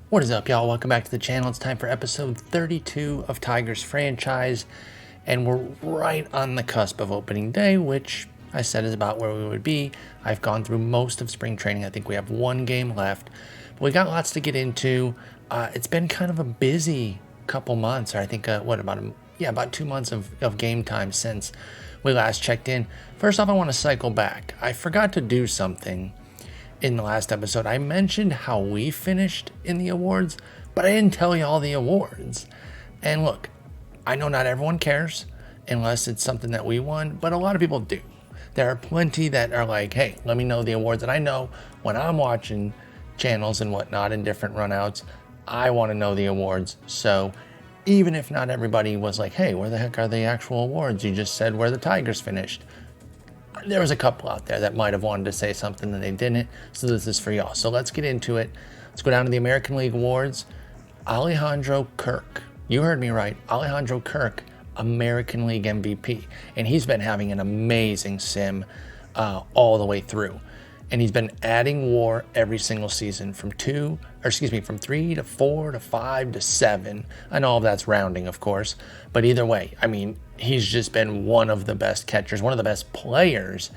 What is up, y'all? Welcome back to the channel. It's time for episode 32 of Tigers franchise, and we're right on the cusp of opening day, which I said is about where we would be. I've gone through most of spring training. I think we have one game left, but we got lots to get into. It's been kind of a busy couple months, or I think about 2 months of game time since we last checked in. First off, I want to cycle back. I forgot to do something in the last episode. I mentioned how we finished in the awards, but I didn't tell you all the awards. And look, I know not everyone cares unless it's something that we won, but a lot of people do. There are plenty that are like, hey, let me know the awards. And I know when I'm watching channels and whatnot in different runouts, I want to know the awards. So even if not everybody was like, hey, where the heck are the actual awards? You just said where the Tigers finished. There was a couple out there that might have wanted to say something that they didn't, so this is for y'all. So let's get into it. Let's go down to the American League Awards. Alejandro Kirk. You heard me right. Alejandro Kirk, American League MVP. And he's been having an amazing sim all the way through. And he's been adding WAR every single season from 3 to 4 to 5 to 7. I know all of that's rounding, of course. But either way, I mean, he's just been one of the best catchers, one of the best players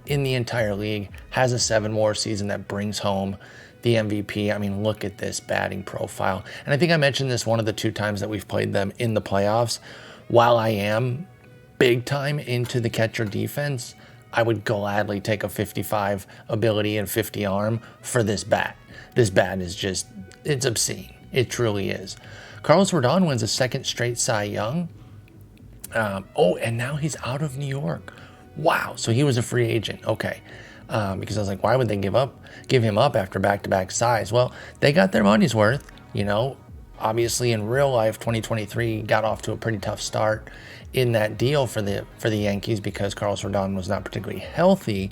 in the entire league. Has a 7 WAR season that brings home the MVP. I mean, look at this batting profile. And I think I mentioned this one of the 2 times that we've played them in the playoffs. While I am big time into the catcher defense, I would gladly take a 55 ability and 50 arm for this bat. This bat is just, it's obscene. It truly is. Carlos Rodon wins a 2nd straight Cy Young. And now he's out of New York. Wow. So he was a free agent. Okay. Because I was like, why would they give him up after back-to-back Cys? Well, they got their money's worth, you know. Obviously, in real life, 2023 got off to a pretty tough start in that deal for the Yankees because Carlos Rodon was not particularly healthy,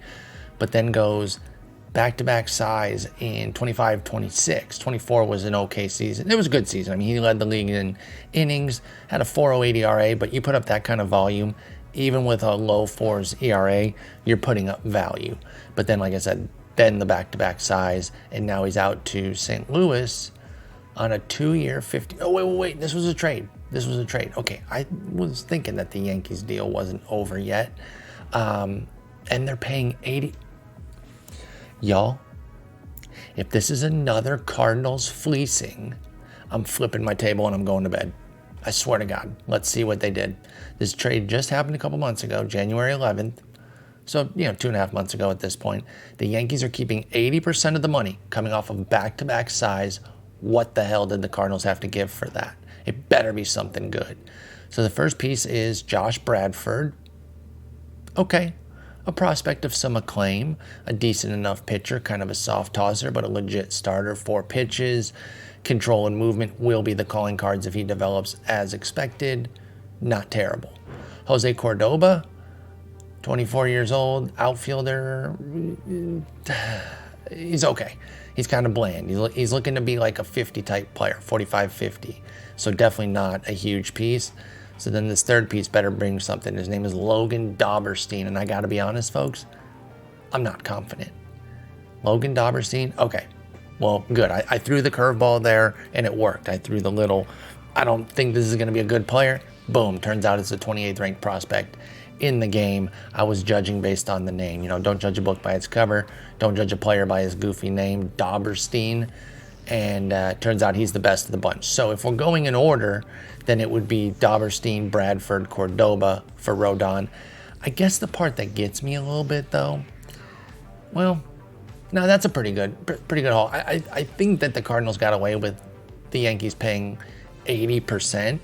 but then goes back-to-back Cys in 25, 26. 24 was an okay season. It was a good season. I mean, he led the league in innings, had a 4.08 ERA, but you put up that kind of volume, even with a low 4s ERA, you're putting up value. But then, like I said, then the back-to-back Cys, and now he's out to St. Louis on a 2-year 50. Oh, wait. This was a trade. Okay, I was thinking that the Yankees deal wasn't over yet. And they're paying 80. Y'all, if this is another Cardinals fleecing, I'm flipping my table and I'm going to bed. I swear to God. Let's see what they did. This trade just happened a couple months ago, January 11th. So, 2.5 months ago at this point. The Yankees are keeping 80% of the money coming off of back-to-back Cys. What the hell did the Cardinals have to give for that? It better be something good. So the first piece is Josh Bradford. Okay, a prospect of some acclaim, a decent enough pitcher, kind of a soft tosser, but a legit starter. 4 pitches, control and movement will be the calling cards if he develops as expected. Not terrible. Jose Cordoba, 24 years old, outfielder. He's okay. He's kind of bland. He's looking to be like a 50 type player, 45-50. So definitely not a huge piece. So then this third piece better bring something. His name is Logan Dauberstein. And I got to be honest, folks, I'm not confident. Logan Dauberstein? Okay. Well, good. I threw the curveball there and it worked. I threw the little, I don't think this is going to be a good player. Boom. Turns out it's a 28th ranked prospect in the game. I was judging based on the name. Don't judge a book by its cover. Don't judge a player by his goofy name, Dauberstein. And turns out he's the best of the bunch. So if we're going in order, then it would be Dauberstein, Bradford, Cordoba for Rodon. I guess the part that gets me a little bit, though, well, no, that's a pretty good haul. I think that the Cardinals got away with the Yankees paying 80%.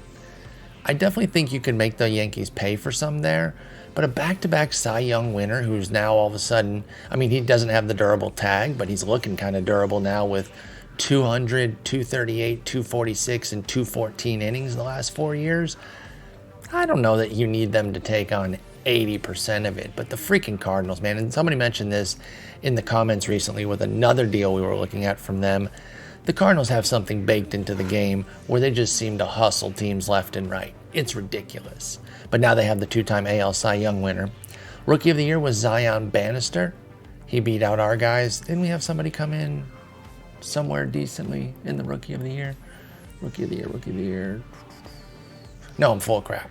I definitely think you could make the Yankees pay for some there, but a back-to-back Cy Young winner who's now all of a sudden, I mean, he doesn't have the durable tag, but he's looking kind of durable now with 200, 238, 246, and 214 innings the last 4 years. I don't know that you need them to take on 80% of it, but the freaking Cardinals, man, and somebody mentioned this in the comments recently with another deal we were looking at from them. The Cardinals have something baked into the game where they just seem to hustle teams left and right. It's ridiculous. But now they have the 2-time AL Cy Young winner. Rookie of the Year was Zion Bannister. He beat out our guys. Didn't we have somebody come in somewhere decently in the Rookie of the Year. Rookie of the Year. No, I'm full of crap.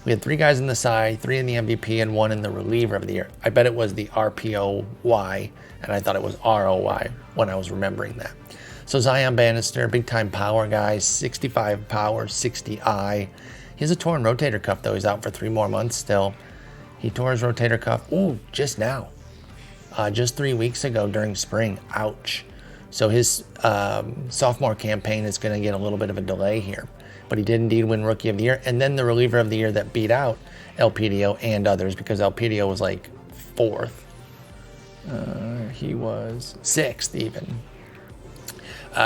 We had 3 guys in the Cy, 3 in the MVP, and 1 in the Reliever of the Year. I bet it was the RPOY, and I thought it was ROY when I was remembering that. So Zion Bannister, big-time power guy, 65 power, 60 eye. He has a torn rotator cuff, though. He's out for 3 more months still. He tore his rotator cuff, just now. Just 3 weeks ago during spring. Ouch. So his sophomore campaign is going to get a little bit of a delay here. But he did indeed win Rookie of the Year. And then the Reliever of the Year that beat out Elpidio and others, because Elpidio was like 4th. He was 6th even.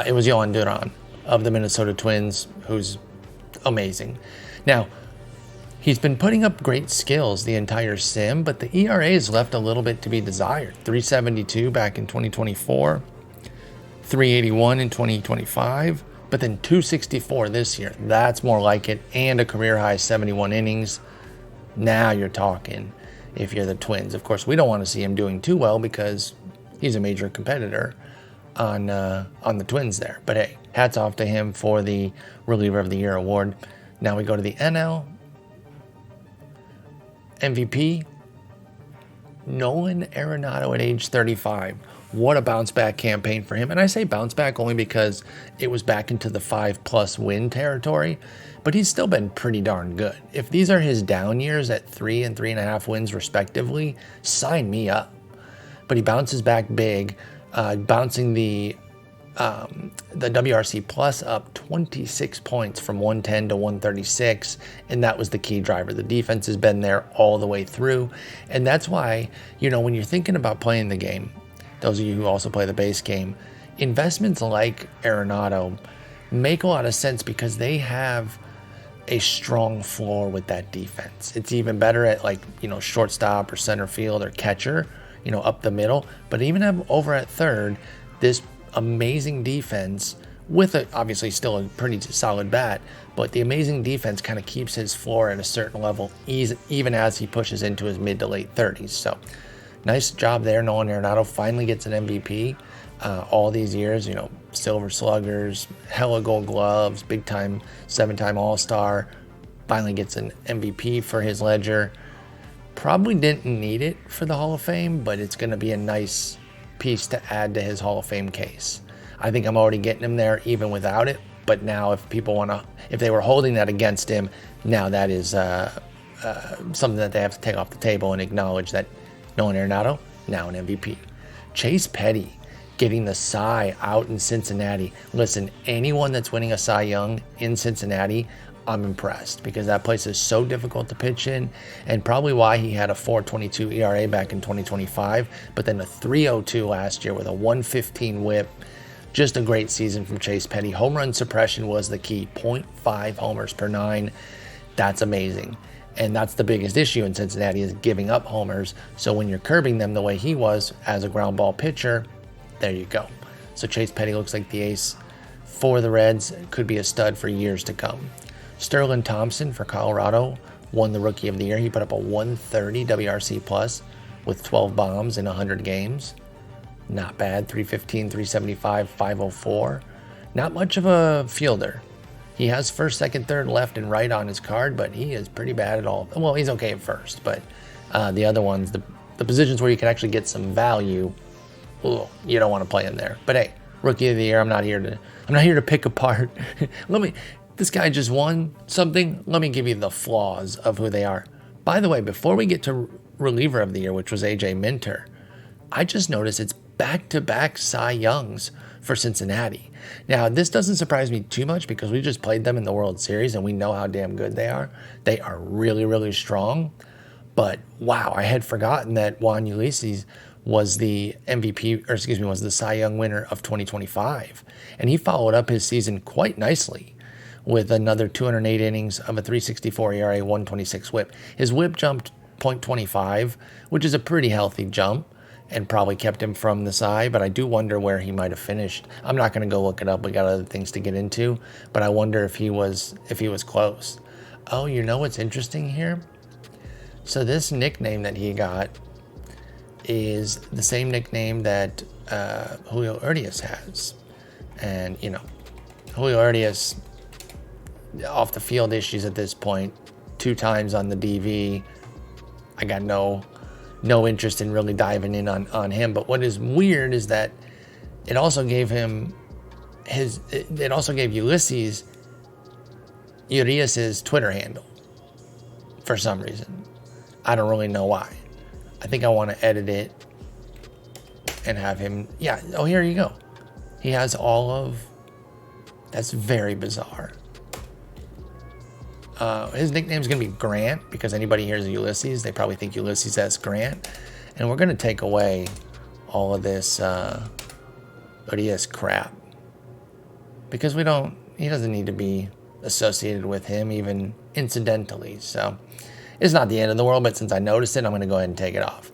It was Yohan Duran of the Minnesota Twins, who's amazing. Now, he's been putting up great skills the entire sim, but the ERA has left a little bit to be desired. 3.72 back in 2024, 3.81 in 2025, but then 2.64 this year. That's more like it, and a career high 71 innings. Now you're talking if you're the Twins. Of course, we don't want to see him doing too well because he's a major competitor on the Twins there. But hey, hats off to him for the Reliever of the Year award. Now we go to the NL MVP, Nolan Arenado at age 35. What a bounce back campaign for him. And I say bounce back only because it was back into the 5+ win territory, but he's still been pretty darn good. If these are his down years at 3 and 3.5 wins respectively, sign me up. But he bounces back big, bouncing the WRC plus up 26 points from 110 to 136, and that was the key driver. The defense has been there all the way through, and that's why, when you're thinking about playing the game, those of you who also play the base game, investments like Arenado make a lot of sense because they have a strong floor with that defense. It's even better at shortstop or center field or catcher, up the middle, but even over at third, this amazing defense with obviously still a pretty solid bat, but the amazing defense kind of keeps his floor at a certain level even as he pushes into his mid to late 30s. So nice job there. Nolan Arenado finally gets an MVP all these years, Silver Sluggers, hella Gold Gloves, big time 7-time All-Star, finally gets an MVP for his ledger. Probably didn't need it for the Hall of Fame, but it's going to be a nice piece to add to his Hall of Fame case. I think I'm already getting him there even without it, but now if they were holding that against him, now that is something that they have to take off the table and acknowledge that Nolan Arenado, now an MVP. Chase Petty getting the Cy out in Cincinnati. Listen, anyone that's winning a Cy Young in Cincinnati, I'm impressed because that place is so difficult to pitch in, and probably why he had a 4.22 ERA back in 2025, but then a 3.02 last year with a 1.15 whip. Just a great season from Chase Petty. Home run suppression was the key, 0.5 homers per 9. That's amazing. And that's the biggest issue in Cincinnati is giving up homers. So when you're curbing them the way he was as a ground ball pitcher, there you go. So Chase Petty looks like the ace for the Reds. Could be a stud for years to come. Sterling Thompson for Colorado won the Rookie of the Year. He put up a 130 WRC plus with 12 bombs in 100 games. Not bad. 315, 375, 504. Not much of a fielder. He has first, second, third, left, and right on his card, but he is pretty bad at all. Well, he's okay at first, but the other ones, the positions where you can actually get some value, you don't want to play him there. But hey, Rookie of the Year, I'm not here to pick apart. This guy just won something. Let me give you the flaws of who they are. By the way, before we get to Reliever of the Year, which was AJ Minter, I just noticed it's back-to-back Cy Youngs for Cincinnati. Now, this doesn't surprise me too much because we just played them in the World Series and we know how damn good they are. They are really, really strong. But wow, I had forgotten that Juan Ulysses was the was the Cy Young winner of 2025. And he followed up his season quite nicely with another 208 innings of a 3.64 ERA, 1.26 whip. His whip jumped 0.25, which is a pretty healthy jump, and probably kept him from the Cy, but I do wonder where he might have finished. I'm not going to go look it up. We got other things to get into, but I wonder if he was close. Oh, you know what's interesting here? So this nickname that he got is the same nickname that Julio Urias has. And, Julio already has off the field issues at this point. 2 times on the DV. I got no interest in really diving in on him. But what is weird is that it also gave him it also gave Ulysses Urias's Twitter handle for some reason. I don't really know why. I think I want to edit it and have him. Yeah. Oh, here you go. He has all of. That's very bizarre. His nickname is going to be Grant because anybody hears Ulysses, they probably think Ulysses as Grant. And we're going to take away all of this Urias crap because he doesn't need to be associated with him even incidentally. So it's not the end of the world, but since I noticed it, I'm going to go ahead and take it off.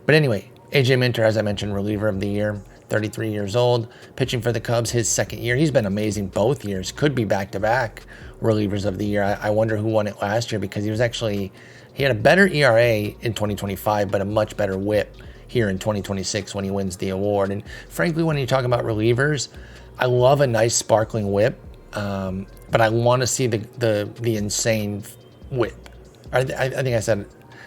But anyway, AJ Minter, as I mentioned, reliever of the year, 33 years old, pitching for the Cubs his second year. He's been amazing both years. Could be back-to-back relievers of the year. I wonder who won it last year because he had a better ERA in 2025, but a much better whip here in 2026 when he wins the award. And frankly, when you talk about relievers, I love a nice sparkling whip, but I want to see the insane whip. I think I said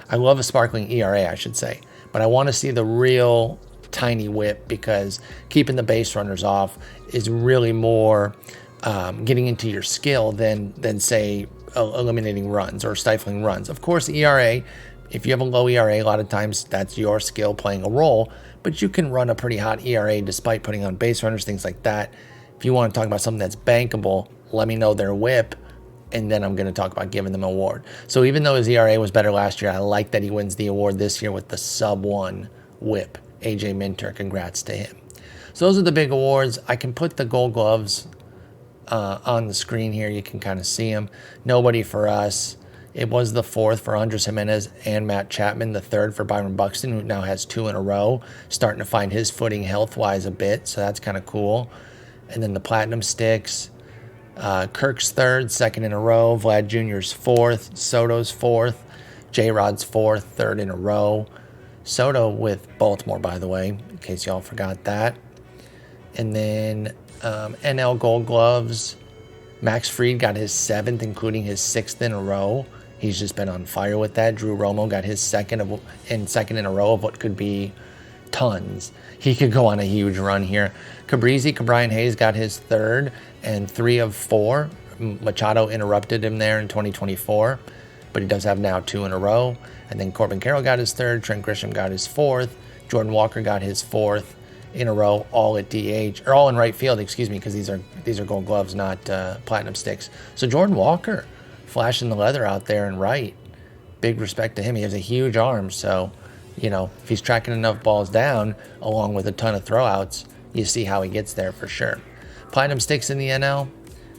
I love a sparkling ERA, I should say, but I want to see the real tiny whip because keeping the base runners off is really more getting into your skill than say eliminating runs or stifling runs. Of course, ERA, if you have a low ERA, a lot of times that's your skill playing a role, but you can run a pretty hot ERA despite putting on base runners, things like that. If you want to talk about something that's bankable, let me know their whip, and then I'm going to talk about giving them an award. So even though his ERA was better last year, I like that he wins the award this year with the sub-1 whip. AJ Minter, congrats to him. So those are the big awards. I can put the Gold Gloves on the screen here. You can kind of see them. Nobody for us. It was the 4th for Andres Jimenez and Matt Chapman, the 3rd for Byron Buxton, who now has 2 in a row, starting to find his footing health-wise a bit, so that's kind of cool. And then the Platinum Sticks. Kirk's 3rd, 2nd in a row. Vlad Jr.'s 4th. Soto's 4th. J-Rod's 4th, 3rd in a row. Soto with Baltimore, by the way, in case y'all forgot that. And then NL Gold Gloves. Max Fried got his 7th, including his 6th in a row. He's just been on fire with that. Drew Romo got his second in a row of what could be tons. He could go on a huge run here. Brian Hayes got his 3rd and 3 of 4. Machado interrupted him there in 2024, but he does have now 2 in a row. And then Corbin Carroll got his 3rd. Trent Grisham got his 4th. Jordan Walker got his 4th in a row, all at DH, or all in right field, because these are Gold Gloves, not Platinum Sticks. So Jordan Walker flashing the leather out there in right. Big respect to him. He has a huge arm, so if he's tracking enough balls down, along with a ton of throwouts, you see how he gets there for sure. Platinum Sticks in the NL.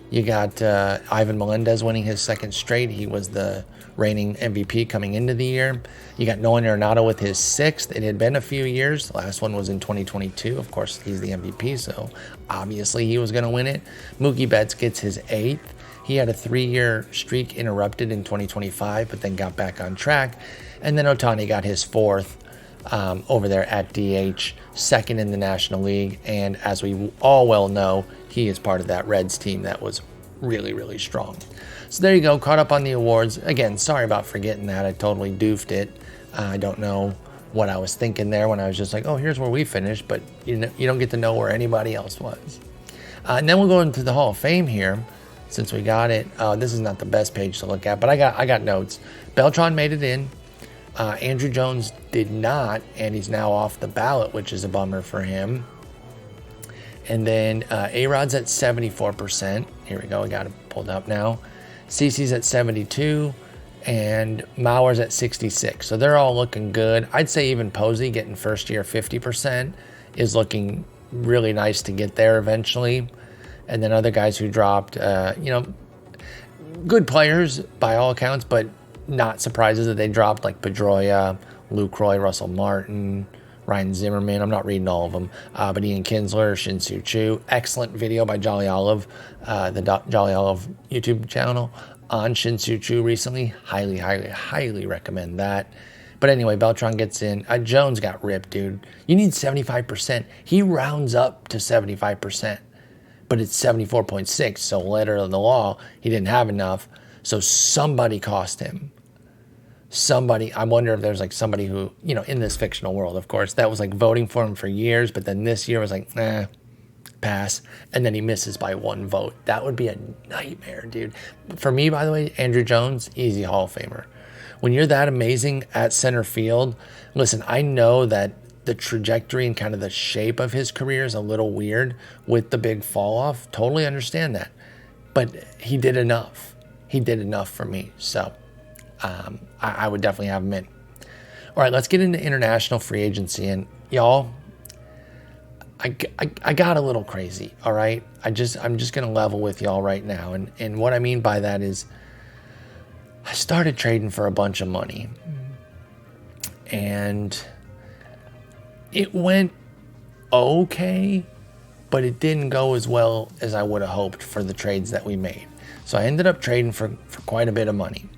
You got Ivan Melendez winning his 2nd straight. He was the reigning MVP coming into the year. You got Nolan Arenado with his 6th. It had been a few years. The last one was in 2022. Of course, he's the MVP, so obviously he was going to win it. Mookie Betts gets his 8th. He had a 3-year streak interrupted in 2025, but then got back on track. And then Ohtani got his 4th over there at DH, 2nd in the National League. And as we all well know, he is part of that Reds team that was really, really strong. So there you go, caught up on the awards. Again, sorry about forgetting that. I totally doofed it. I don't know what I was thinking there when I was just like, oh, here's where we finished, but you don't get to know where anybody else was. And then we'll go into the Hall of Fame here, since we got it. This is not the best page to look at, but I got notes. Beltran made it in. Andrew Jones did not, and he's now off the ballot, which is a bummer for him. And then A-Rod's at 74%. Here we go. We got it pulled up now. CeCe's at 72, and Mauer's at 66. So they're all looking good. I'd say even Posey getting first year 50% is looking really nice to get there eventually. And then other guys who dropped, good players by all accounts, but not surprises that they dropped, like Pedroia, Lucroy, Russell Martin, Ryan Zimmerman. I'm not reading all of them, but Ian Kinsler, Shin-Soo Choo. Excellent video by Jolly Olive, the Jolly Olive YouTube channel on Shin-Soo Choo recently. Highly, highly, highly recommend that. But anyway, Beltran gets in. Jones got ripped, dude. You need 75%. He rounds up to 75%. but it's 74.6. So letter of the law, he didn't have enough. So somebody cost him. Somebody, I wonder if there's like somebody who, you know, in this fictional world, of course, that was like voting for him for years, but then this year was like, pass. And then he misses by 1 vote. That would be a nightmare, dude. For me, by the way, Andrew Jones, easy Hall of Famer. When you're that amazing at center field, listen, I know that the trajectory and kind of the shape of his career is a little weird with the big fall off. Totally understand that. But he did enough. He did enough for me. So I would definitely have him in. All right, let's get into international free agency. And y'all, I got a little crazy, all right? I'm just going to level with y'all right now. And what I mean by that is I started trading for a bunch of money. And it went okay, but it didn't go as well as I would have hoped for the trades that we made. So I ended up trading for quite a bit of money.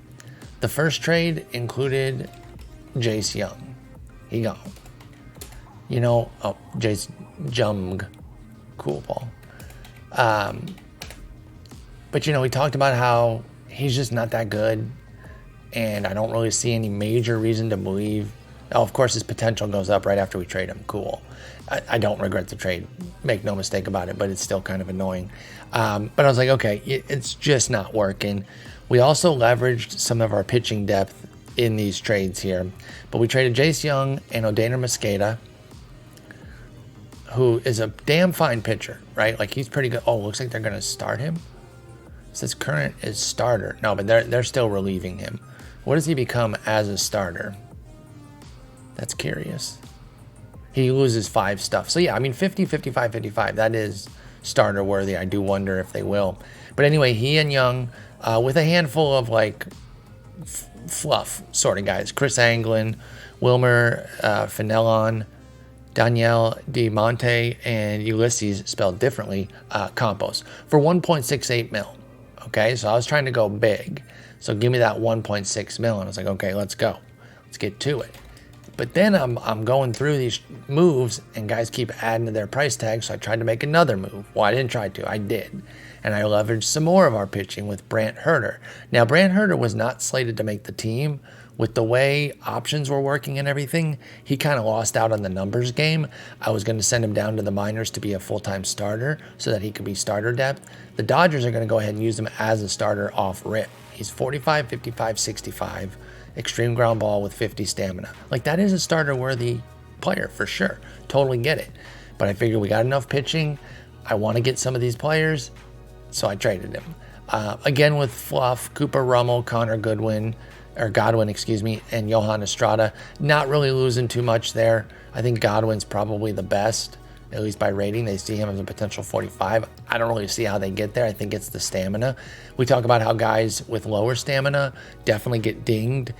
The first trade included Jace Young. He gone. You know, Jace Jung. Cool ball. But, you know, we talked about how he's just not that good. And I don't really see any major reason to believe. Oh, of course, his potential goes up right after we trade him. Cool. I don't regret the trade. Make no mistake about it, but it's still kind of annoying. But I was like, okay, it's just not working. We also leveraged some of our pitching depth in these trades here. But we traded Jace Young and Odaner Mosqueda, who is a damn fine pitcher, right? Like, he's pretty good. Oh, looks like they're going to start him. It says current is starter. No, but they're still relieving him. What does he become as a starter? That's curious. He loses 5 stuff. So, yeah, I mean, 50, 55, 55. That is starter worthy. I do wonder if they will. But anyway, he and Young, with a handful of, like, fluff sort of guys. Chris Anglin, Wilmer Fenelon, Danielle DeMonte, and Ulysses, spelled differently, Campos, for 1.68 mil. Okay, so I was trying to go big. So give me that 1.6 mil. And I was like, okay, let's go. Let's get to it. But then I'm going through these moves, and guys keep adding to their price tag, so I tried to make another move. Well, I didn't try to. I did. And I leveraged some more of our pitching with Brant Herter. Now, Brant Herter was not slated to make the team. With the way options were working and everything, he kind of lost out on the numbers game. I was going to send him down to the minors to be a full-time starter so that he could be starter depth. The Dodgers are going to go ahead and use him as a starter off rip. He's 45, 55, 65. Extreme ground ball with 50 stamina. Like, that is a starter-worthy player for sure. Totally get it. But I figured we got enough pitching. I want to get some of these players, so I traded him. Again with fluff, Cooper Rummel, Connor Godwin, and Johan Estrada. Not really losing too much there. I think Godwin's probably the best, at least by rating. They see him as a potential 45. I don't really see how they get there. I think it's the stamina. We talk about how guys with lower stamina definitely get dinged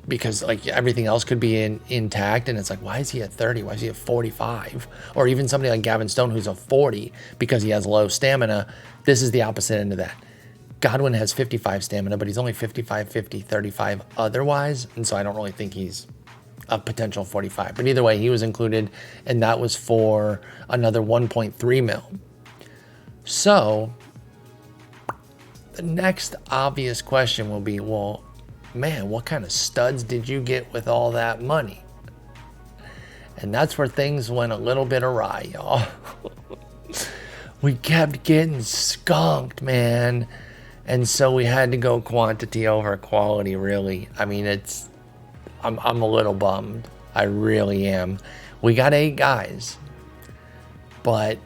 because, like, everything else could be intact, and it's like, why is he at 30? Why is he at 45? Or even somebody like Gavin Stone, who's a 40 because he has low stamina. This is the opposite end of that. Godwin has 55 stamina, but he's only 55, 50, 35 otherwise, and so I don't really think he's a potential 45. But either way, he was included, and that was for another 1.3 mil. So the next obvious question will be, well, man, what kind of studs did you get with all that money? And that's where things went a little bit awry, y'all. We kept getting skunked, man. And so we had to go quantity over quality, really. I mean, I'm a little bummed. I really am. We got 8 guys, but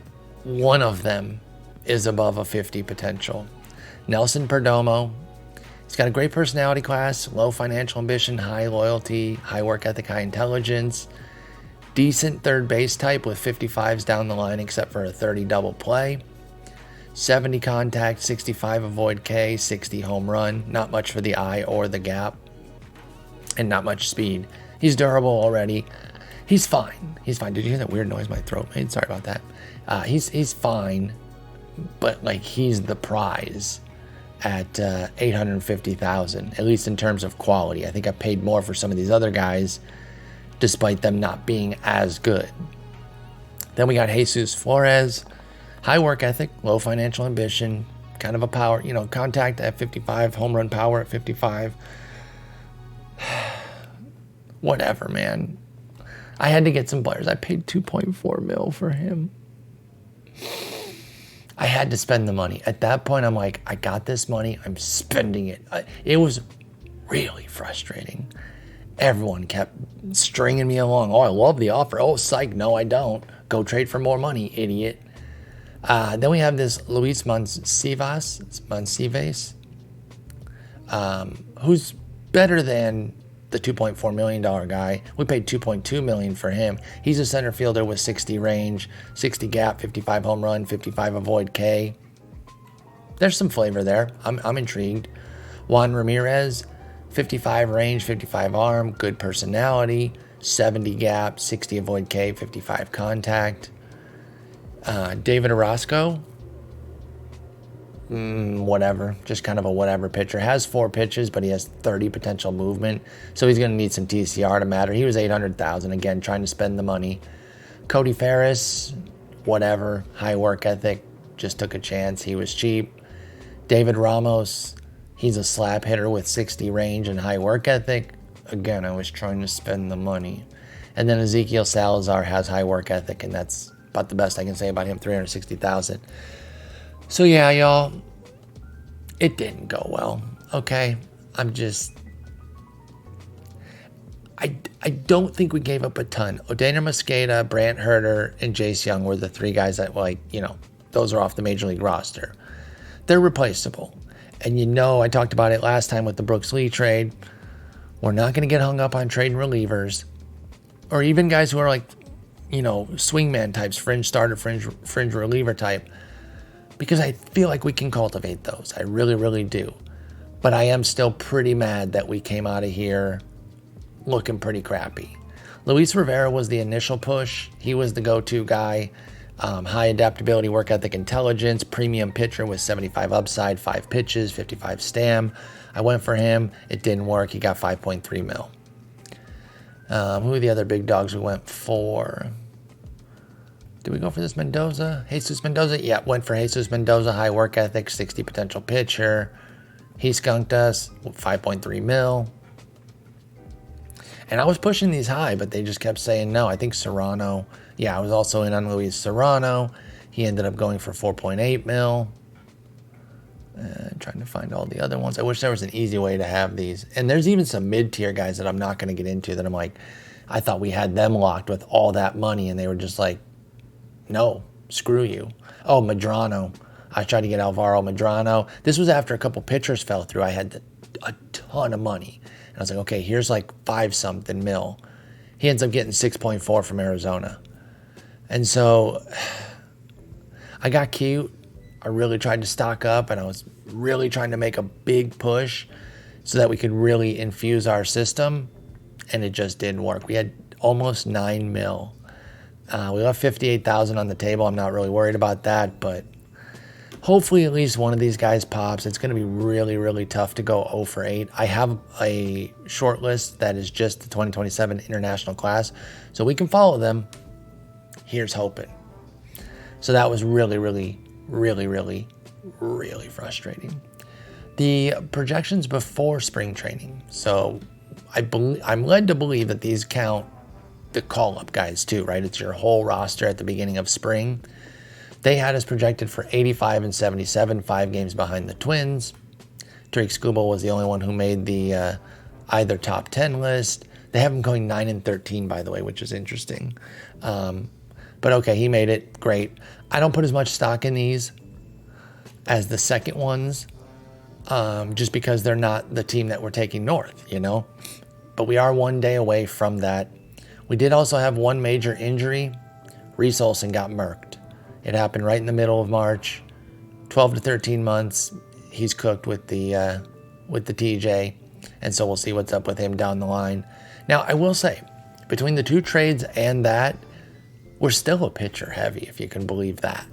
one of them is above a 50 potential. Nelson Perdomo. He's got a great personality class, low financial ambition, high loyalty, high work ethic, high intelligence. Decent third base type with 55s down the line except for a 30 double play. 70 contact, 65 avoid K, 60 home run. Not much for the eye or the gap. And not much speed. He's durable already. He's fine. He's fine. Did you hear that weird noise my throat made? Sorry about that. He's fine. But, like, he's the prize at $850,000, at least in terms of quality. I think I paid more for some of these other guys, despite them not being as good. Then we got Jesus Flores. High work ethic, low financial ambition, kind of a power, contact at 55, home run power at 55. Whatever, man. I had to get some players. I paid $2.4 million for him. I had to spend the money. At that point, I'm like, I got this money. I'm spending it. It was really frustrating. Everyone kept stringing me along. Oh, I love the offer. Oh, psych. No, I don't. Go trade for more money, idiot. Then we have this Luis Monsivais, who's better than the $2.4 million guy. We paid $2.2 million for him. He's a center fielder with 60 range, 60 gap, 55 home run, 55 avoid K. There's some flavor there. I'm intrigued. Juan Ramirez, 55 range, 55 arm, good personality, 70 gap, 60 avoid K, 55 contact. David Orozco, whatever, just kind of a whatever pitcher. Has 4 pitches, but he has 30 potential movement, so he's going to need some TCR to matter. He was $800,000, again, trying to spend the money. Cody Ferris, whatever, high work ethic, just took a chance. He was cheap. David Ramos, he's a slap hitter with 60 range and high work ethic. Again, I was trying to spend the money. And then Ezekiel Salazar has high work ethic, and that's about the best I can say about him, $360,000. So yeah, y'all, it didn't go well, okay? I don't think we gave up a ton. Odaner Mosqueda, Brant Herter, and Jace Young were the 3 guys that, those are off the Major League roster. They're replaceable. And I talked about it last time with the Brooks Lee trade. We're not going to get hung up on trading relievers or even guys who are like, swingman types, fringe starter, fringe reliever type, because I feel like we can cultivate those. I really, really do. But I am still pretty mad that we came out of here looking pretty crappy. Luis Rivera was the initial push. He was the go-to guy. High adaptability, work ethic, intelligence, premium pitcher with 75 upside, 5 pitches, 55 stam. I went for him. It didn't work. He got $5.3 million. Who are the other big dogs we went for? Did we go for this Mendoza? Jesus Mendoza? Yeah, went for Jesus Mendoza. High work ethic, 60 potential pitcher. He skunked us, $5.3 million. And I was pushing these high, but they just kept saying no. I think Serrano. Yeah, I was also in on Luis Serrano. He ended up going for $4.8 million. Trying to find all the other ones. I wish there was an easy way to have these. And there's even some mid-tier guys that I'm not going to get into that I'm like, I thought we had them locked with all that money, and they were just like, no, screw you. Oh, Medrano. I tried to get Alvaro Medrano. This was after a couple pitchers fell through. I had a ton of money. And I was like, okay, here's like 5-something mil. He ends up getting 6.4 from Arizona. And so I got cute. I really tried to stock up, and I was really trying to make a big push so that we could really infuse our system, and it just didn't work. We had almost $9 million. We left $58,000 on the table. I'm not really worried about that, but hopefully at least one of these guys pops. It's going to be really, really tough to go 0 for 8. I have a short list that is just the 2027 international class, so we can follow them. Here's hoping. So that was really, really, really, really, really frustrating. The projections before spring training. So I'm led to believe that these count the call-up guys too, right? It's your whole roster at the beginning of spring. They had us projected for 85 and 77, 5 games behind the Twins. Drake Skubal was the only one who made the either top 10 list. They have him going 9 and 13, by the way, which is interesting. But okay, he made it. Great. I don't put as much stock in these as the second ones, just because they're not the team that we're taking north, But we are 1 day away from that. We did also have one major injury. Reese Olson got murked. It happened right in the middle of March. 12 to 13 months. He's cooked with the TJ, and so we'll see what's up with him down the line. Now, I will say, between the 2 trades and that, we're still a pitcher heavy, if you can believe that,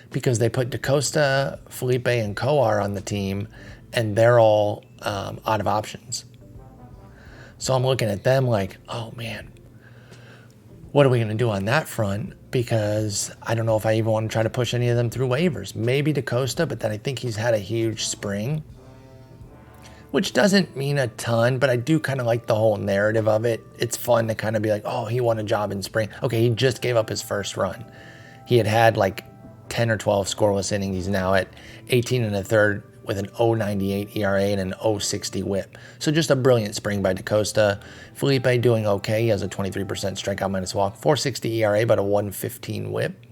because they put DaCosta, Felipe, and Coar on the team, and they're all out of options. So I'm looking at them like, oh man, what are we going to do on that front? Because I don't know if I even want to try to push any of them through waivers. Maybe DaCosta, but then I think he's had a huge spring, which doesn't mean a ton, but I do kind of like the whole narrative of it. It's fun to kind of be like, oh, he won a job in spring. Okay, he just gave up his first run. He had like 10 or 12 scoreless innings. He's now at 18 and a third with an 0.98 ERA and an 0.60 whip. So just a brilliant spring by DaCosta. Felipe doing okay. He has a 23% strikeout minus walk, 4.60 ERA, but a 1.15 whip.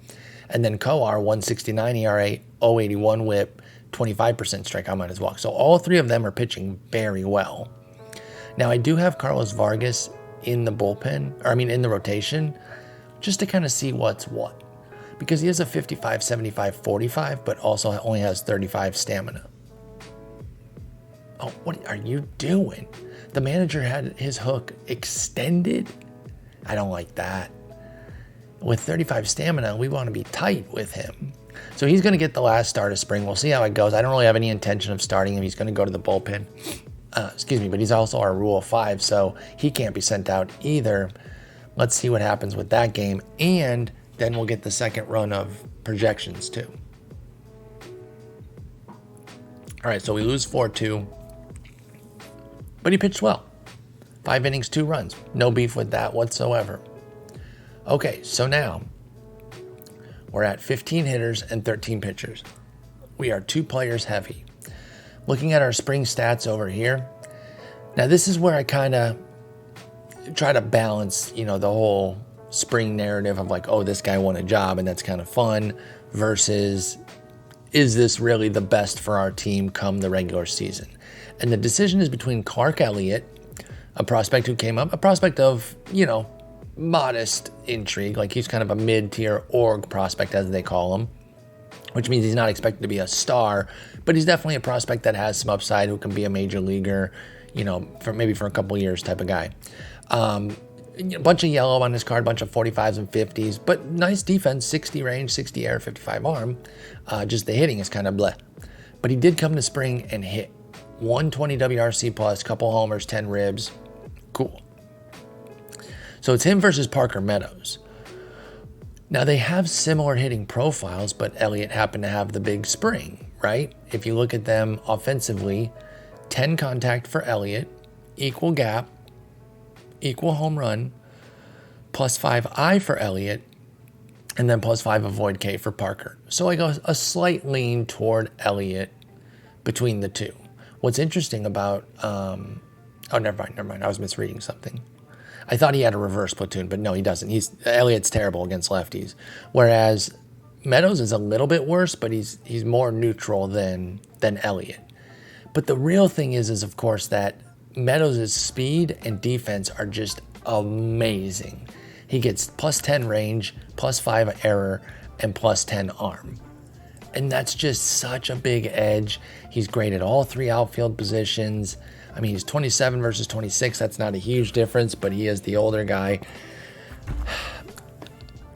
And then Coar, 1.69 ERA, 0.81 whip, 25% strikeout minus walk. So all three of them are pitching very well. Now I do have Carlos Vargas in the bullpen, in the rotation, just to kind of see what's what. Because he has a 55, 75, 45, but also only has 35 stamina. Oh, what are you doing? The manager had his hook extended? I don't like that. With 35 stamina, we want to be tight with him. So he's going to get the last start of spring. We'll see how it goes. I don't really have any intention of starting him. He's going to go to the bullpen. But he's also our Rule of 5, so he can't be sent out either. Let's see what happens with that game. And then we'll get the second run of projections too. All right, so we lose 4-2. But he pitched well. 5 innings, 2 runs. No beef with that whatsoever. Okay, so now we're at 15 hitters and 13 pitchers. We are 2 players heavy. Looking at our spring stats over here. Now this is where I kind of try to balance, the whole spring narrative of like, oh, this guy won a job and that's kind of fun versus is this really the best for our team come the regular season? And the decision is between Clark Elliott, a prospect who came up, a prospect of, modest intrigue, like he's kind of a mid-tier org prospect as they call him, which means he's not expected to be a star, but he's definitely a prospect that has some upside who can be a major leaguer, for a couple years type of guy. A bunch of yellow on his card, bunch of 45s and 50s, but nice defense, 60 range, 60 air, 55 arm. Just the hitting is kind of bleh. But he did come to spring and hit 120 WRC plus, couple homers, 10 ribs. Cool. So it's him versus Parker Meadows. Now they have similar hitting profiles, but Elliott happened to have the big spring, right? If you look at them offensively, 10 contact for Elliott, equal gap, equal home run, +5 I for Elliott, and then +5 avoid K for Parker. So like a slight lean toward Elliott between the two. What's interesting about, never mind. I was misreading something. I thought he had a reverse platoon, but no, he doesn't. Elliott's terrible against lefties. Whereas Meadows is a little bit worse, but he's more neutral than Elliott. But the real thing is of course that Meadows' speed and defense are just amazing. He gets +10 range, +5 error, and +10 arm. And that's just such a big edge. He's great at all 3 outfield positions. He's 27 versus 26. That's not a huge difference, but he is the older guy.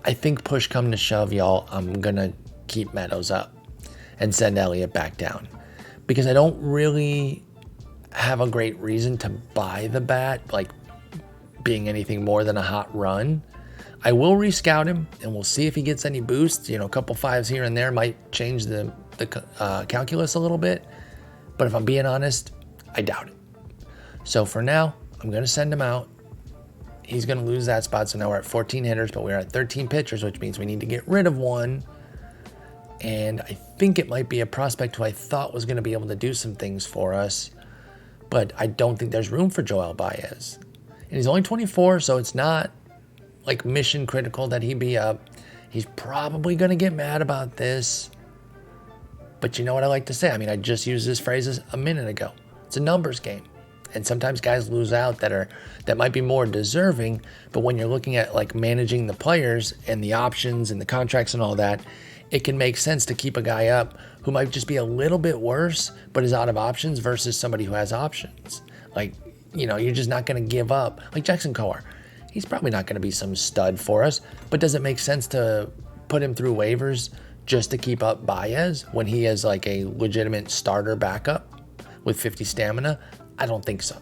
I think push come to shove, y'all, I'm going to keep Meadows up and send Elliott back down. Because I don't really have a great reason to buy the bat, like being anything more than a hot run. I will rescout him, and we'll see if he gets any boosts. A couple 5s here and there might change the calculus a little bit. But if I'm being honest, I doubt it. So for now, I'm going to send him out. He's going to lose that spot, so now we're at 14 hitters, but we're at 13 pitchers, which means we need to get rid of one. And I think it might be a prospect who I thought was going to be able to do some things for us, but I don't think there's room for Joel Baez. And he's only 24, so it's not like mission critical that he be up. He's probably going to get mad about this, but you know what I like to say? I just used this phrase a minute ago. It's a numbers game. And sometimes guys lose out that might be more deserving, but when you're looking at like managing the players and the options and the contracts and all that, it can make sense to keep a guy up who might just be a little bit worse, but is out of options versus somebody who has options. Like, you're just not going to give up. Like Jackson Coar, he's probably not going to be some stud for us, but does it make sense to put him through waivers just to keep up Baez when he is like a legitimate starter backup with 50 stamina? I don't think so.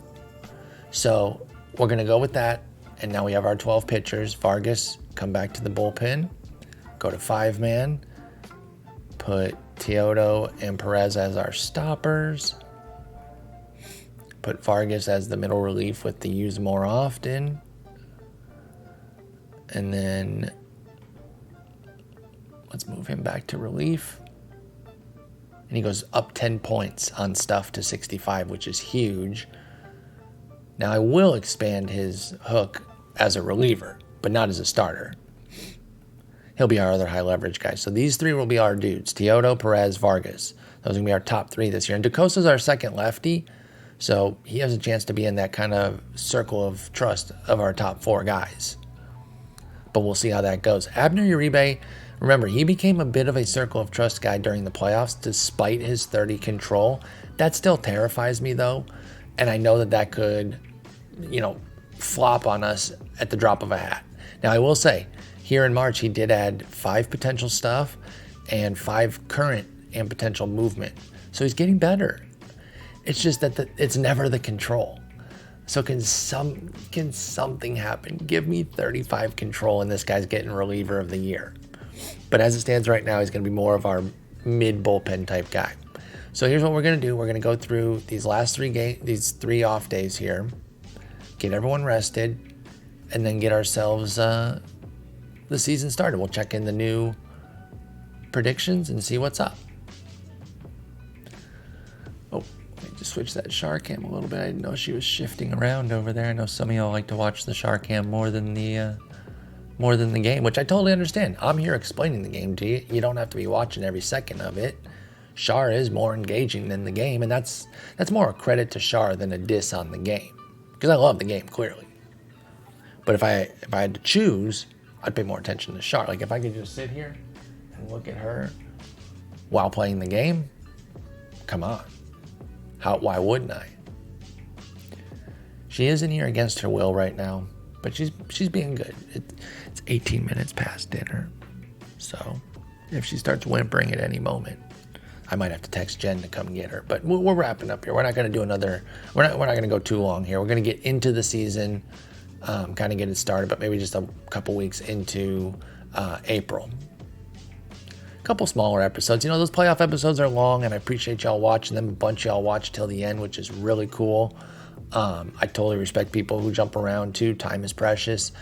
So we're going to go with that, And now we have our 12 pitchers. Vargas, come back to the bullpen. Go to 5-man. Put Teodo and Perez as our stoppers. Put Vargas as the middle relief with the use more often. And then let's move him back to relief. And he goes up 10 points on stuff to 65, which is huge. Now I will expand his hook as a reliever, but not as a starter. He'll be our other high leverage guy. So these three will be our dudes. Teodo, Perez, Vargas. Those are going to be our top three this year. And DeCosta's our second lefty. So he has a chance to be in that kind of circle of trust of our top four guys. But we'll see how that goes. Abner Uribe, remember, he became a bit of a circle of trust guy during the playoffs despite his 30 control. That still terrifies me, though. And I know that could, flop on us at the drop of a hat. Now, I will say, here in March, he did add 5 potential stuff and 5 current and potential movement. So he's getting better. It's just that it's never the control. So can something happen? Give me 35 control and this guy's getting reliever of the year. But as it stands right now, he's going to be more of our mid-bullpen type guy. So here's what we're going to do. We're going to go through these last 3 these 3 off days here, get everyone rested, and then get ourselves the season started. We'll check in the new predictions and see what's up. Oh, let me just switch that Char cam a little bit. I didn't know she was shifting around over there. I know some of y'all like to watch the Char cam more than the game, which I totally understand. I'm here explaining the game to you. You don't have to be watching every second of it. Char is more engaging than the game, and that's more a credit to Char than a diss on the game, because I love the game, clearly. But if I had to choose, I'd pay more attention to Char. Like, if I could just sit here and look at her while playing the game, come on. Why wouldn't I? She is in here against her will right now, but she's being good. It's 18 minutes past dinner, so if she starts whimpering at any moment, I might have to text Jen to come get her. But we're wrapping up here. We're not going to do another. We're not going to go too long here. We're going to get into the season, kind of get it started, but maybe just a couple weeks into April. A couple smaller episodes. Those playoff episodes are long, and I appreciate y'all watching them. A bunch of y'all watch till the end, which is really cool. I totally respect people who jump around too. Time is precious.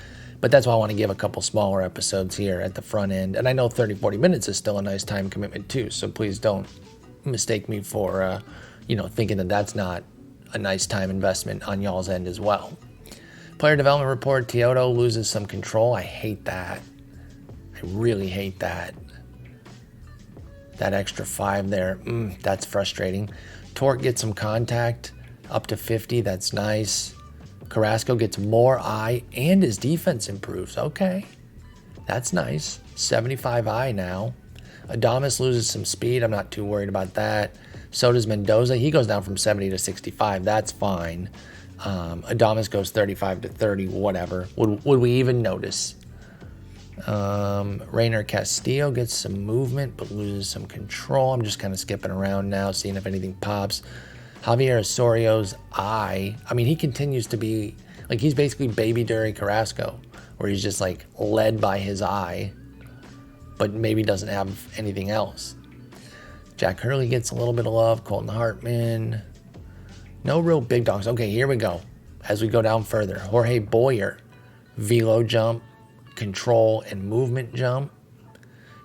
But that's why I want to give a couple smaller episodes here at the front end. And I know 30, 40 minutes is still a nice time commitment too. So please don't mistake me for, thinking that that's not a nice time investment on y'all's end as well. Player development report, Teodo loses some control. I hate that. I really hate that. That extra 5 there, that's frustrating. Torque gets some contact up to 50. That's nice. Carrasco gets more eye and his defense improves. Okay, that's nice. 75 eye now. Adames loses some speed. I'm not too worried about that. So does Mendoza. He goes down from 70 to 65. That's fine. Adames goes 35 to 30, whatever. Would we even notice? Reiner Castillo gets some movement but loses some control. I'm just kind of skipping around now, seeing if anything pops. Javier Osorio's eye, he continues to be, he's basically baby Dury Carrasco, where he's just, led by his eye, but maybe doesn't have anything else. Jack Hurley gets a little bit of love. Colton Hartman. No real big dogs. Okay, here we go. As we go down further, Jorge Boyer, velo jump, control, and movement jump.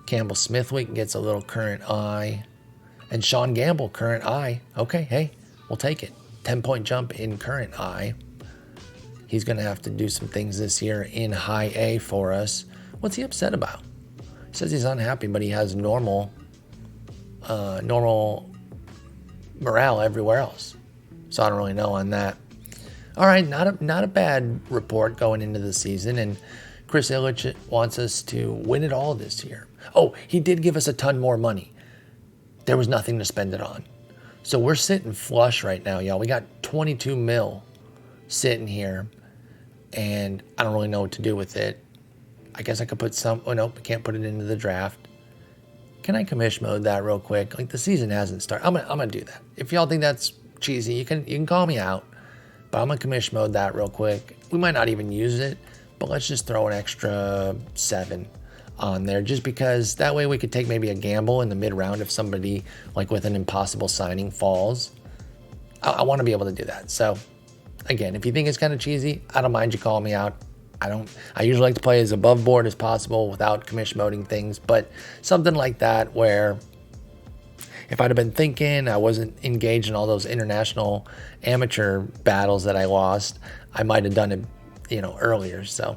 Campbell Smithwick gets a little current eye. And Sean Gamble, current eye. Okay, hey, we'll take it. 10-point jump in current eye. He's going to have to do some things this year in high A for us. What's he upset about? He says he's unhappy, but he has normal morale everywhere else. So I don't really know on that. All right, not a bad report going into the season. And Chris Illich wants us to win it all this year. Oh, he did give us a ton more money. There was nothing to spend it on. So we're sitting flush right now, y'all. We got 22 mil sitting here, and I don't really know what to do with it. I guess I could put some... Oh, no, we can't put it into the draft. Can I commish mode that real quick? The season hasn't started. I'm gonna do that. If y'all think that's cheesy, you can call me out, but But I'm going to commish mode that real quick. We might not even use it, but let's just throw an extra 7 on there, just because that way we could take maybe a gamble in the mid round if somebody like with an impossible signing falls. I want to be able to do that. So again, if you think it's kind of cheesy, I don't mind you calling me out. I usually like to play as above board as possible without commish moding things, but something like that where if I'd have been thinking, I wasn't engaged in all those international amateur battles that I lost, I might have done it, earlier. So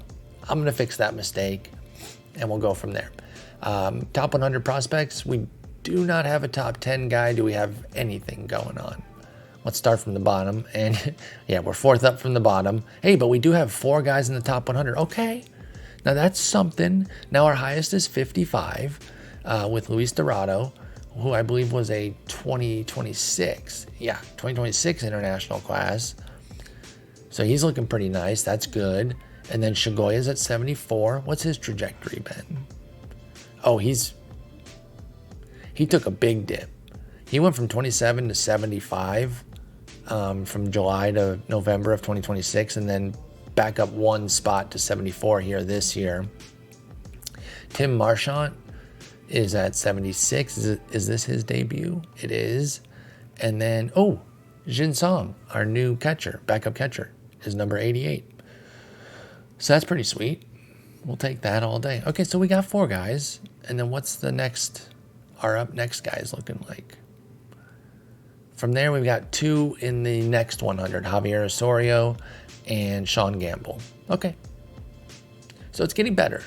I'm going to fix that mistake and we'll go from there. Top 100 prospects. We do not have a top 10 guy. Do we have anything going on? Let's start from the bottom. And yeah, we're 4th up from the bottom. Hey, but we do have 4 guys in the top 100. Okay. Now that's something. Now our highest is 55 with Luis Dorado, who I believe was a 2026. Yeah, 2026 international class. So he's looking pretty nice. That's good. And then Shigoya's at 74. What's his trajectory been? Oh, he took a big dip. He went from 27 to 75 from July to November of 2026, and then back up 1 spot to 74 here this year. Tim Marchant is at 76. Is this his debut? It is. And then, Jin Song, our new catcher, backup catcher, is number 88. So that's pretty sweet. We'll take that all day. Okay, so we got 4 guys. And then what's our up next guys looking like? From there, we've got 2 in the next 100, Javier Osorio and Sean Gamble. Okay. So it's getting better.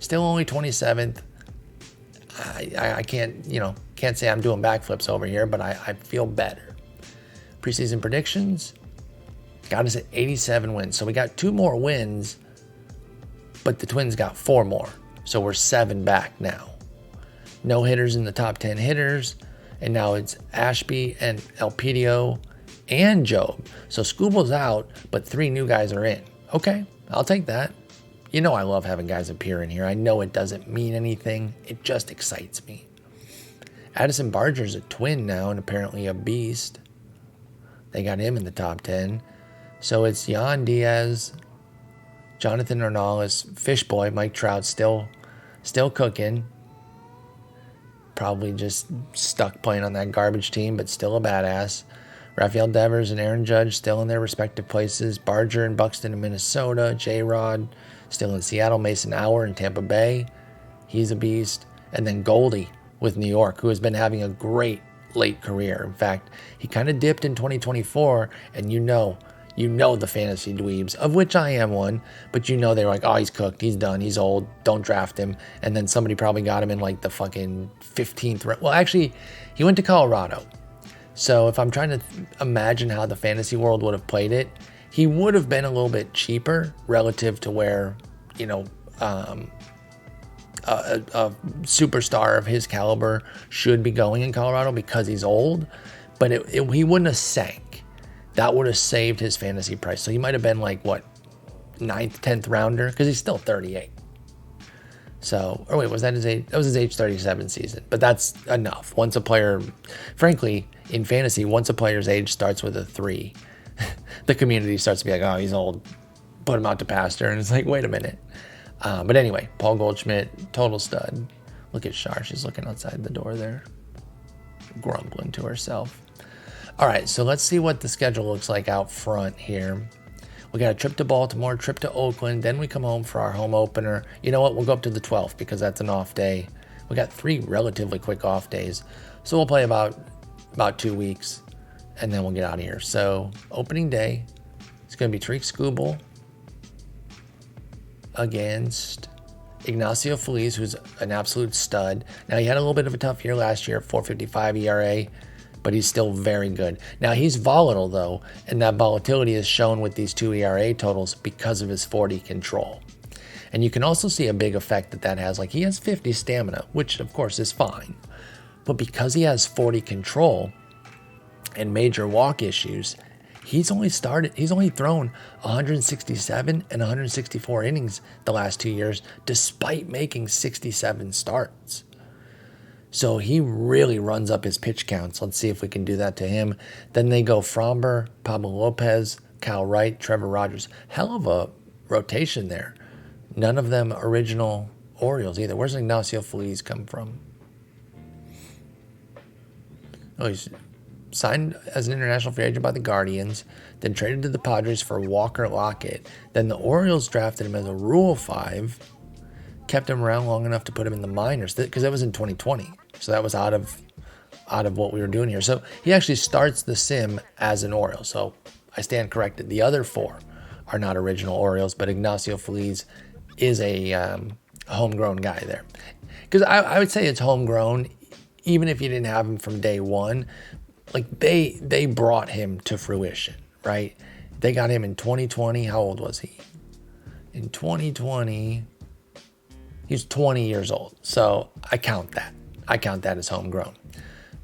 Still only 27th. I can't say I'm doing backflips over here, but I feel better. Preseason predictions got us at 87 wins. So we got 2 more wins, but the Twins got 4 more. So we're 7 back now. No hitters in the top 10 hitters. And now it's Ashby and Elpidio and Job. So Scooble's out, but 3 new guys are in. Okay, I'll take that. I love having guys appear in here. I know it doesn't mean anything. It just excites me. Addison Barger's a Twin now and apparently a beast. They got him in the top 10. So it's Yan Diaz, Jonathan Ornelas, Fishboy, Mike Trout still cooking. Probably just stuck playing on that garbage team, but still a badass. Rafael Devers and Aaron Judge still in their respective places. Barger and Buxton in Minnesota. J-Rod still in Seattle. Mason Hour in Tampa Bay. He's a beast. And then Goldie with New York, who has been having a great late career. In fact, he kind of dipped in 2024, and you know the fantasy dweebs, of which I am one, but they were like, oh, he's cooked, he's done, he's old, don't draft him. And then somebody probably got him in like the fucking 15th round. Well, actually, he went to Colorado. So if I'm trying to imagine how the fantasy world would have played it, he would have been a little bit cheaper relative to where, a superstar of his caliber should be going in Colorado because he's old. But he wouldn't have sank. That would have saved his fantasy price. So he might have been like, 9th, 10th rounder? Because he's still 38. So, or wait, was that his age? That was his age 37 season. But that's enough. Once a player, frankly, in fantasy, once a player's age starts with a 3, the community starts to be like, oh, he's old. Put him out to pasture. And it's like, wait a minute. But anyway, Paul Goldschmidt, total stud. Look at Shar. She's looking outside the door there, grumbling to herself. All right, so let's see what the schedule looks like out front here. We got a trip to Baltimore, trip to Oakland, then we come home for our home opener. You know what? We'll go up to the 12th because that's an off day. We got 3 relatively quick off days. So we'll play about 2 weeks, and then we'll get out of here. So opening day, it's going to be Tariq Skubal against Ignacio Feliz, who's an absolute stud. Now, he had a little bit of a tough year last year, 4.55 ERA. But he's still very good. Now, he's volatile, though, and that volatility is shown with these 2 ERA totals because of his 40 control. And you can also see a big effect that has. Like, he has 50 stamina, which, of course, is fine. But because he has 40 control and major walk issues, he's only thrown 167 and 164 innings the last 2 years, despite making 67 starts. So he really runs up his pitch counts. Let's see if we can do that to him. Then they go Fromber, Pablo Lopez, Cal Wright, Trevor Rogers. Hell of a rotation there. None of them original Orioles either. Where's Ignacio Feliz come from? Oh, he's signed as an international free agent by the Guardians, then traded to the Padres for Walker Lockett. Then the Orioles drafted him as a Rule 5, kept him around long enough to put him in the minors, because that was in 2020. So that was out of what we were doing here. So he actually starts the sim as an Oriole. So I stand corrected. The other 4 are not original Orioles, but Ignacio Feliz is a homegrown guy there. Because I would say it's homegrown, even if you didn't have him from day one. Like they brought him to fruition, right? They got him in 2020. How old was he? In 2020, he was 20 years old. So I count that. I count that as homegrown.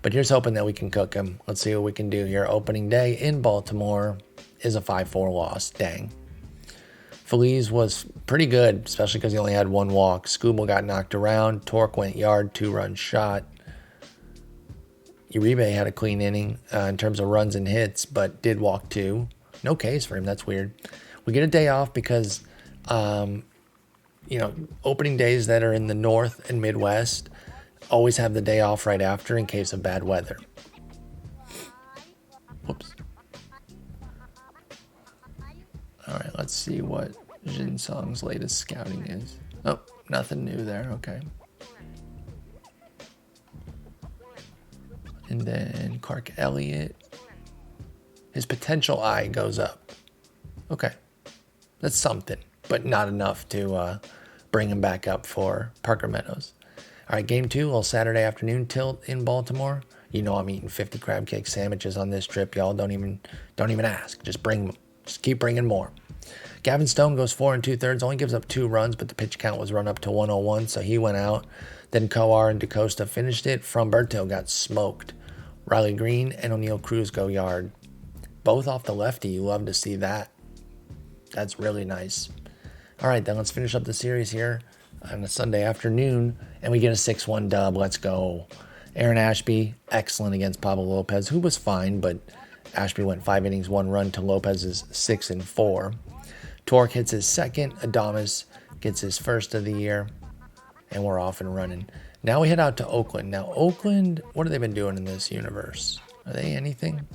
But here's hoping that we can cook him. Let's see what we can do here. Opening day in Baltimore is a 5-4 loss. Dang. Feliz was pretty good, especially because he only had 1 walk. Skubal got knocked around. Torque went yard, 2-run shot. Uribe had a clean inning in terms of runs and hits, but did walk 2. No Ks for him. That's weird. We get a day off because, opening days that are in the North and Midwest always have the day off right after in case of bad weather. Whoops. All right, let's see what Jin Song's latest scouting is. Oh, nothing new there. Okay. And then Clark Elliott. His potential eye goes up. Okay. That's something, but not enough to bring him back up for Parker Meadows. All right, game 2, a little Saturday afternoon tilt in Baltimore. You know I'm eating 50 crab cake sandwiches on this trip, y'all. Don't even ask. Just keep bringing more. Gavin Stone goes 4 2/3, only gives up 2 runs, but the pitch count was run up to 101, so he went out. Then Coar and DaCosta finished it. Fromberto got smoked. Riley Green and O'Neal Cruz go yard. Both off the lefty. You love to see that. That's really nice. All right, then let's finish up the series here on a Sunday afternoon, and we get a 6-1 dub. Let's go. Aaron Ashby, excellent against Pablo Lopez, who was fine, but Ashby went 5 innings, 1 run to Lopez's 6-4. Torque hits his second. Adames gets his first of the year, and we're off and running. Now we head out to Oakland. Now, Oakland, what have they been doing in this universe? Are they anything?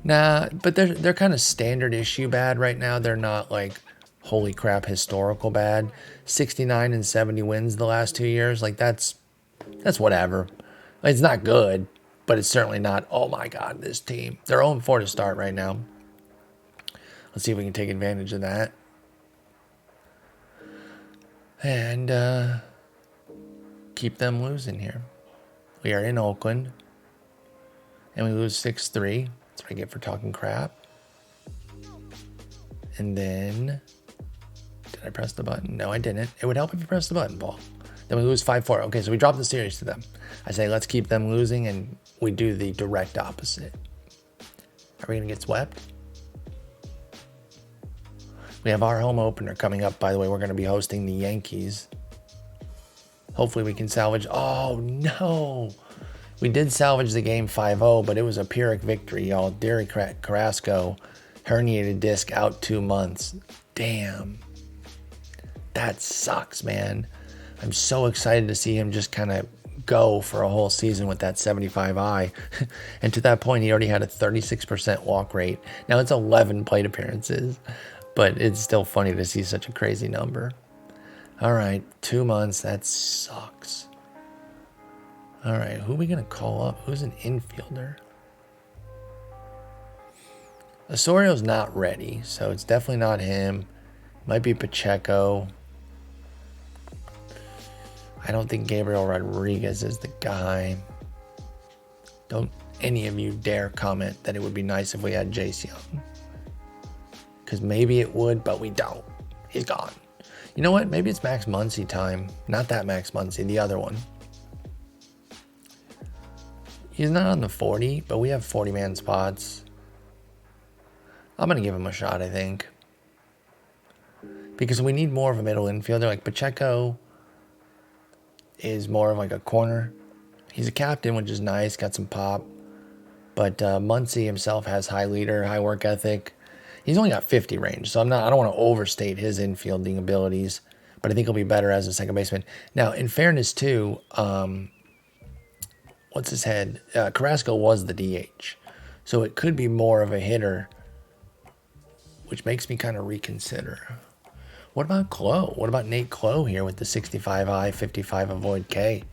Nah, but they're kind of standard issue bad right now. They're not like, holy crap, historical bad. 69 and 70 wins the last 2 years. Like, that's whatever. It's not good, but it's certainly not, oh my God, this team. They're 0-4 to start right now. Let's see if we can take advantage of that. And keep them losing here. We are in Oakland, and we lose 6-3. That's what I get for talking crap. And then, did I press the button? No, I didn't. It would help if you pressed the button, Paul. Then we lose 5-4. Okay, so we drop the series to them. I say, let's keep them losing, and we do the direct opposite. Are we going to get swept? We have our home opener coming up. By the way, we're going to be hosting the Yankees. Hopefully we can salvage. Oh, no. We did salvage the game 5-0, but it was a Pyrrhic victory, y'all. Derry Carrasco, herniated disc, out 2 months. Damn. That sucks, man. I'm so excited to see him just kind of go for a whole season with that 75 eye. And to that point, he already had a 36% walk rate. Now it's 11 plate appearances, but it's still funny to see such a crazy number. All right, 2 months. That sucks. All right, who are we going to call up? Who's an infielder? Osorio's not ready, so it's definitely not him. Might be Pacheco. I don't think Gabriel Rodriguez is the guy. Don't any of you dare comment that it would be nice if we had Jace Young. Because maybe it would, but we don't. He's gone. You know what? Maybe it's Max Muncy time. Not that Max Muncy, the other one. He's not on the 40, but we have 40-man spots. I'm going to give him a shot, I think. Because we need more of a middle infielder. Like Pacheco is more of like a corner. He's a captain, which is nice. Got some pop. But Muncy himself has high leader, high work ethic. He's only got 50 range, so I don't want to overstate his infielding abilities, but I think he'll be better as a second baseman. Now, in fairness, too, what's his head? Carrasco was the DH, so it could be more of a hitter, which makes me kind of reconsider. What about Clo? What about Nate Clo here with the 65 I, 55 avoid K?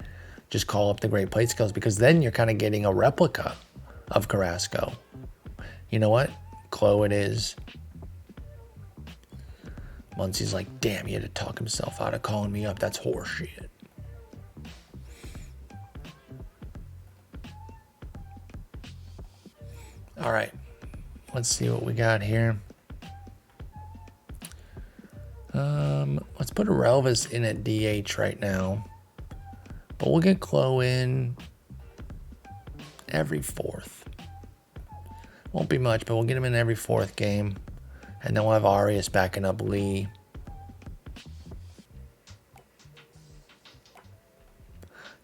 Just call up the great plate skills, because then you're kind of getting a replica of Carrasco. You know what? Clo it is. Muncie's like, damn, he had to talk himself out of calling me up. That's horseshit. All right. Let's see what we got here. Let's put Relvis in at DH right now. But we'll get Clo in every fourth. Won't be much, but we'll get him in every fourth game. And then we'll have Arias backing up Lee.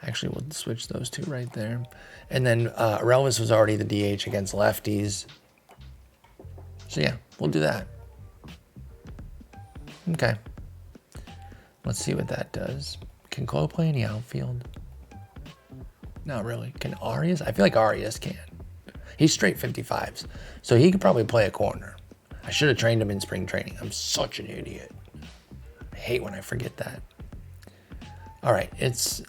Actually, we'll switch those two right there. And then Relvis was already the DH against lefties. So yeah, we'll do that. Okay. Let's see what that does. Can Clo play in the outfield? Not really. Can Arias? I feel like Arias can. He's straight 55s. So he could probably play a corner. I should have trained him in spring training. I'm such an idiot. I hate when I forget that. All right. It's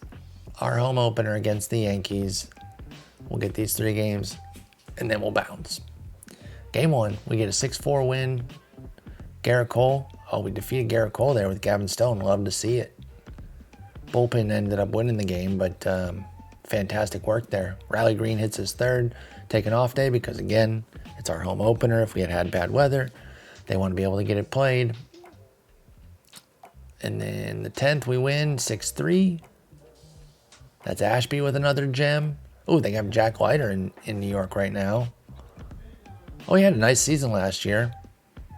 our home opener against the Yankees. We'll get these 3 games, and then we'll bounce. Game 1, we get a 6-4 win. Garrett Cole. Oh, we defeated Garrett Cole there with Gavin Stone. Love to see it. Bullpen ended up winning the game, but fantastic work there. Riley Green hits his 3rd. Take an off day because, again, it's our home opener. If we had bad weather, they want to be able to get it played. And then the 10th, we win 6-3. That's Ashby with another gem. Oh, they have Jack Leiter in New York right now. Oh, he had a nice season last year.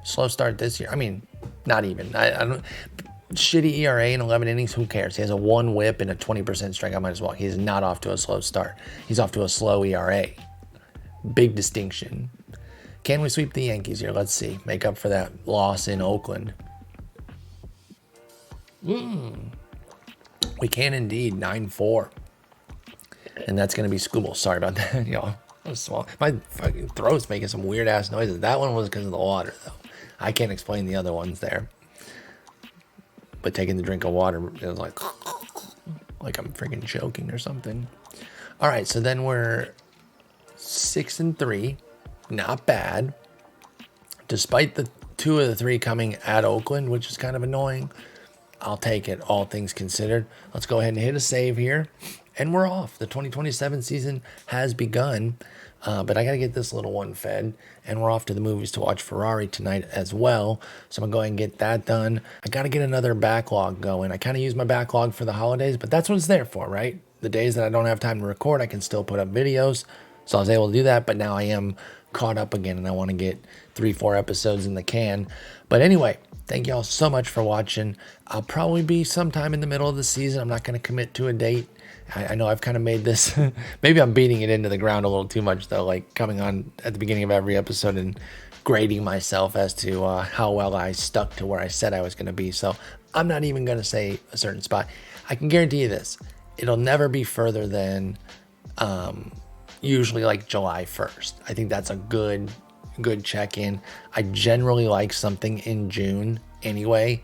Slow start this year. I mean, not even. I don't. Shitty ERA in 11 innings. Who cares? He has a 1 whip and a 20% strikeout minus walk. He's not off to a slow start. He's off to a slow ERA. Big distinction. Can we sweep the Yankees here? Let's see. Make up for that loss in Oakland. We can indeed. 9-4. And that's going to be Scooble. Sorry about that, y'all. My fucking throat's making some weird ass noises. That one was because of the water, though. I can't explain the other ones there. But taking the drink of water, it was like I'm freaking choking or something. All right, so then we're 6-3. Not bad. Despite the 2 of the 3 coming at Oakland, which is kind of annoying. I'll take it, all things considered. Let's go ahead and hit a save here. And we're off. The 2027 season has begun. But I got to get this little one fed. And we're off to the movies to watch Ferrari tonight as well. So I'm going to go ahead and get that done. I got to get another backlog going. I kind of use my backlog for the holidays, but that's what it's there for, right? The days that I don't have time to record, I can still put up videos. So I was able to do that, but now I am caught up again, and I want to get 3-4 episodes in the can. But anyway, thank you all so much for watching. I'll probably be sometime in the middle of the season. I'm not going to commit to a date. I know I've kind of made this, maybe I'm beating it into the ground a little too much, though, like coming on at the beginning of every episode and grading myself as to how well I stuck to where I said I was going to be. So I'm not even going to say a certain spot. I can guarantee you this. It'll never be further than usually like July 1st. I think that's a good check-in. I generally like something in June anyway.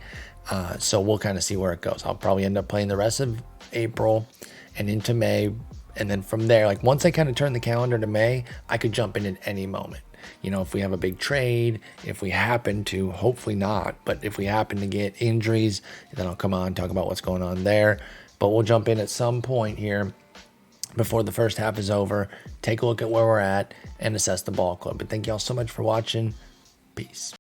So we'll kind of see where it goes. I'll probably end up playing the rest of April and into May. And then from there, like once I kind of turn the calendar to May, I could jump in at any moment. You know, if we have a big trade, if we happen to, hopefully not, but if we happen to get injuries, then I'll come on, talk about what's going on there. But we'll jump in at some point here before the first half is over, take a look at where we're at, and assess the ball club. But thank you all so much for watching. Peace.